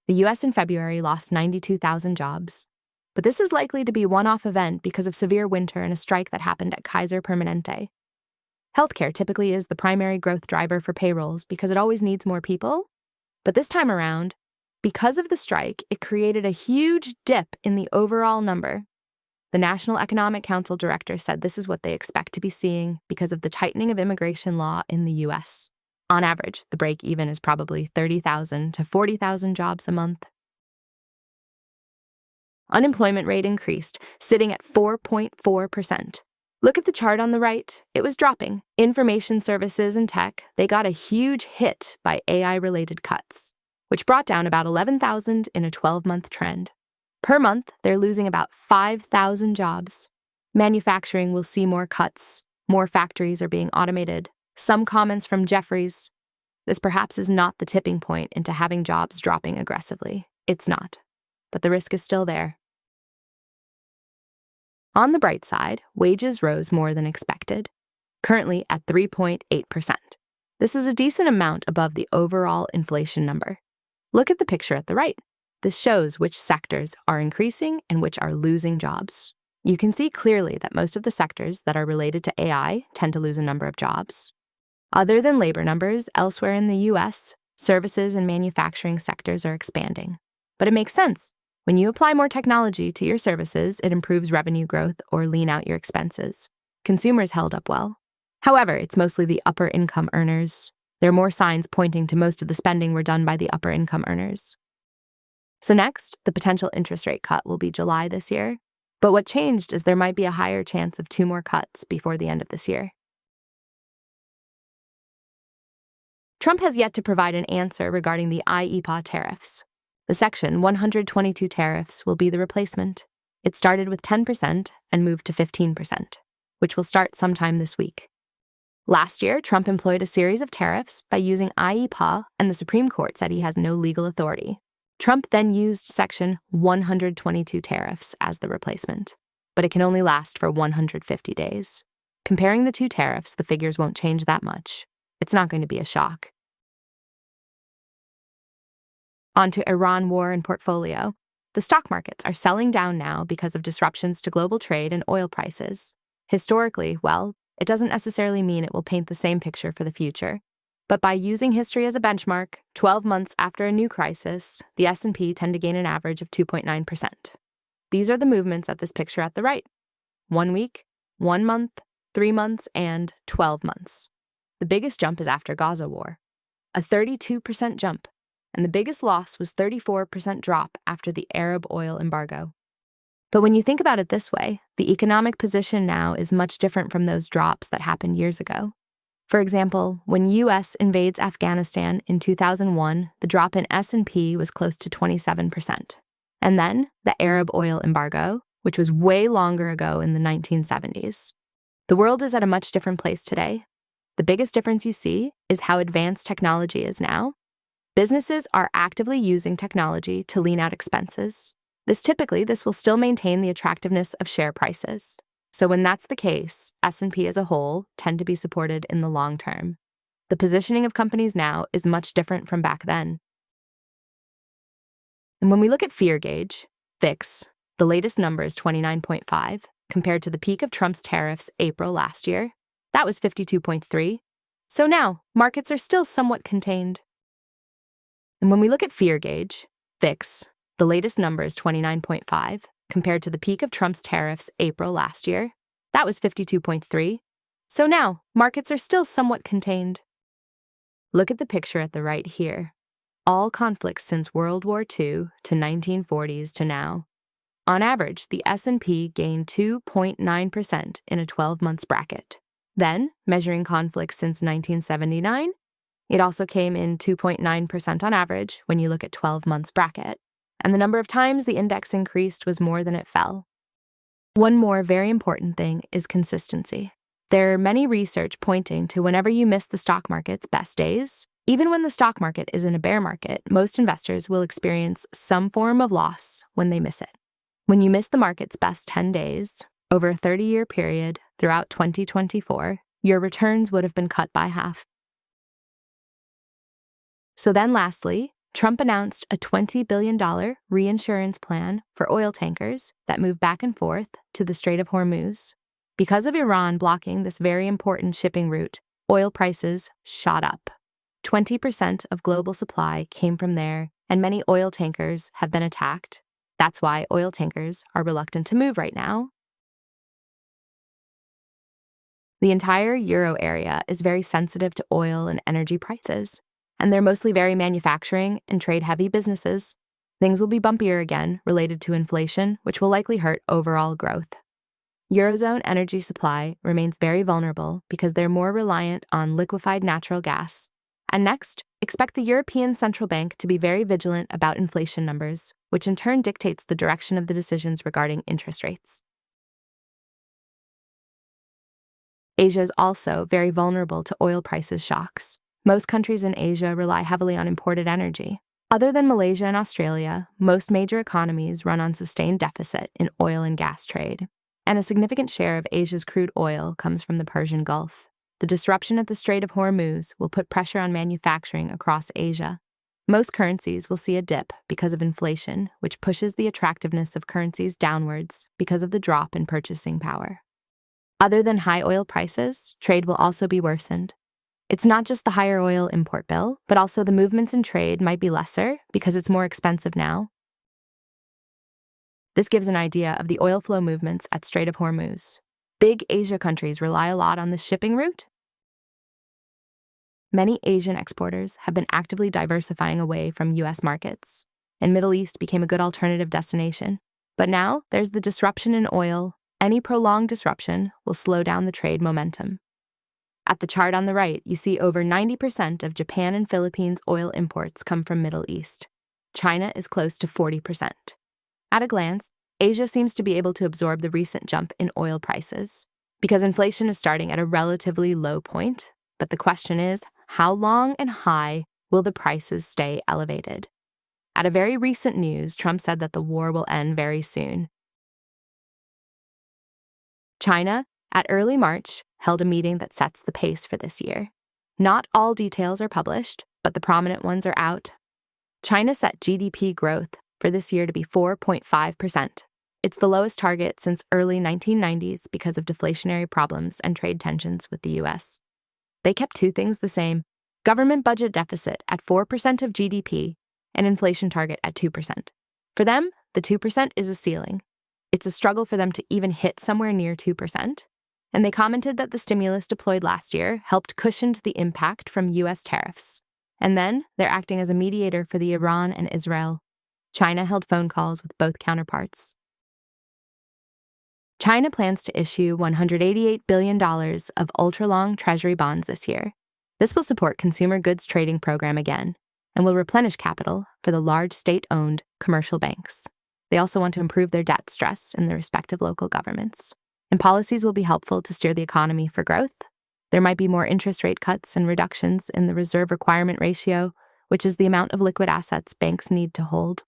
The US in February lost 92,000 jobs. But this is likely to be a one-off event because of severe winter and a strike that happened at Kaiser Permanente. Healthcare typically is the primary growth driver for payrolls because it always needs more people. But this time around, because of the strike, it created a huge dip in the overall number. The National Economic Council director said this is what they expect to be seeing because of the tightening of immigration law in the US. On average, the break-even is probably 30,000 to 40,000 jobs a month. Unemployment rate increased, sitting at 4.4%. Look at the chart on the right. It was dropping. Information services and tech, they got a huge hit by AI-related cuts, which brought down about 11,000 in a 12-month trend. Per month, they're losing about 5,000 jobs. Manufacturing will see more cuts. More factories are being automated. Some comments from Jeffries. This perhaps is not the tipping point into having jobs dropping aggressively. It's not. But the risk is still there. On the bright side, wages rose more than expected, currently at 3.8%. This is a decent amount above the overall inflation number. Look at the picture at the right. This shows which sectors are increasing and which are losing jobs. You can see clearly that most of the sectors that are related to AI tend to lose a number of jobs. Other than labor numbers, elsewhere in the US, services and manufacturing sectors are expanding. But it makes sense. When you apply more technology to your services, it improves revenue growth or lean out your expenses. Consumers held up well. However, it's mostly the upper income earners. There are more signs pointing to most of the spending were done by the upper income earners. So next, the potential interest rate cut will be July this year. But what changed is there might be a higher chance of 2 more cuts before the end of this year. Trump has yet to provide an answer regarding the IEEPA tariffs. The Section 122 tariffs will be the replacement. It started with 10% and moved to 15%, which will start sometime this week. Last year, Trump employed a series of tariffs by using IEEPA, and the Supreme Court said he has no legal authority. Trump then used Section 122 tariffs as the replacement, but it can only last for 150 days. Comparing the two tariffs, the figures won't change that much. It's not going to be a shock. On to Iran war and portfolio. The stock markets are selling down now because of disruptions to global trade and oil prices. Historically, well, it doesn't necessarily mean it will paint the same picture for the future. But by using history as a benchmark, 12 months after a new crisis, the S&P tend to gain an average of 2.9%. These are the movements at this picture at the right. 1 week, 1 month, 3 months, and 12 months. The biggest jump is after Gaza war, a 32% jump. And the biggest loss was 34% drop after the Arab oil embargo. But when you think about it this way, the economic position now is much different from those drops that happened years ago. For example, when US invades Afghanistan in 2001, the drop in S&P was close to 27%. And then the Arab oil embargo, which was way longer ago in the 1970s. The world is at a much different place today. The biggest difference you see is how advanced technology is now. Businesses are actively using technology to lean out expenses. This will still maintain the attractiveness of share prices. So when that's the case, S&P as a whole tend to be supported in the long term. The positioning of companies now is much different from back then. And when we look at fear gauge, VIX, the latest number is 29.5, compared to the peak of Trump's tariffs April last year. That was 52.3. So now, markets are still somewhat contained. And when we look at fear gauge, VIX, the latest number is 29.5, compared to the peak of Trump's tariffs April last year. That was 52.3. So now, markets are still somewhat contained. Look at the picture at the right here. All conflicts since World War II to 1940s to now. On average, the S&P gained 2.9% in a 12-month bracket. Then, measuring conflicts since 1979, it also came in 2.9% on average when you look at 12 months bracket, and the number of times the index increased was more than it fell. One more very important thing is consistency. There are many research pointing to whenever you miss the stock market's best days, even when the stock market is in a bear market, most investors will experience some form of loss when they miss it. When you miss the market's best 10 days, over a 30-year period throughout 2024, your returns would have been cut by half. So then lastly, Trump announced a $20 billion reinsurance plan for oil tankers that move back and forth to the Strait of Hormuz. Because of Iran blocking this very important shipping route, oil prices shot up. 20% of global supply came from there, and many oil tankers have been attacked. That's why oil tankers are reluctant to move right now. The entire Euro area is very sensitive to oil and energy prices, and they're mostly very manufacturing and trade-heavy businesses. Things will be bumpier again related to inflation, which will likely hurt overall growth. Eurozone energy supply remains very vulnerable because they're more reliant on liquefied natural gas. And next, expect the European Central Bank to be very vigilant about inflation numbers, which in turn dictates the direction of the decisions regarding interest rates. Asia is also very vulnerable to oil prices shocks. Most countries in Asia rely heavily on imported energy. Other than Malaysia and Australia, most major economies run on sustained deficit in oil and gas trade. And a significant share of Asia's crude oil comes from the Persian Gulf. The disruption at the Strait of Hormuz will put pressure on manufacturing across Asia. Most currencies will see a dip because of inflation, which pushes the attractiveness of currencies downwards because of the drop in purchasing power. Other than high oil prices, trade will also be worsened. It's not just the higher oil import bill, but also the movements in trade might be lesser because it's more expensive now. This gives an idea of the oil flow movements at Strait of Hormuz. Big Asia countries rely a lot on this shipping route. Many Asian exporters have been actively diversifying away from U.S. markets, and Middle East became a good alternative destination. But now there's the disruption in oil. Any prolonged disruption will slow down the trade momentum. At the chart on the right, you see over 90% of Japan and Philippines' oil imports come from Middle East. China is close to 40%. At a glance, Asia seems to be able to absorb the recent jump in oil prices because inflation is starting at a relatively low point. But the question is, how long and high will the prices stay elevated? At a very recent news, Trump said that the war will end very soon. China, at early March, held a meeting that sets the pace for this year. Not all details are published, but the prominent ones are out. China set GDP growth for this year to be 4.5%. It's the lowest target since early 1990s because of deflationary problems and trade tensions with the US. They kept two things the same: government budget deficit at 4% of GDP and inflation target at 2%. For them, the 2% is a ceiling. It's a struggle for them to even hit somewhere near 2%. And they commented that the stimulus deployed last year helped cushion the impact from US tariffs. And then they're acting as a mediator for the Iran and Israel. China held phone calls with both counterparts. China plans to issue $188 billion of ultra-long treasury bonds this year. This will support consumer goods trading program again and will replenish capital for the large state-owned commercial banks. They also want to improve their debt stress in their respective local governments. And policies will be helpful to steer the economy for growth. There might be more interest rate cuts and reductions in the reserve requirement ratio, which is the amount of liquid assets banks need to hold.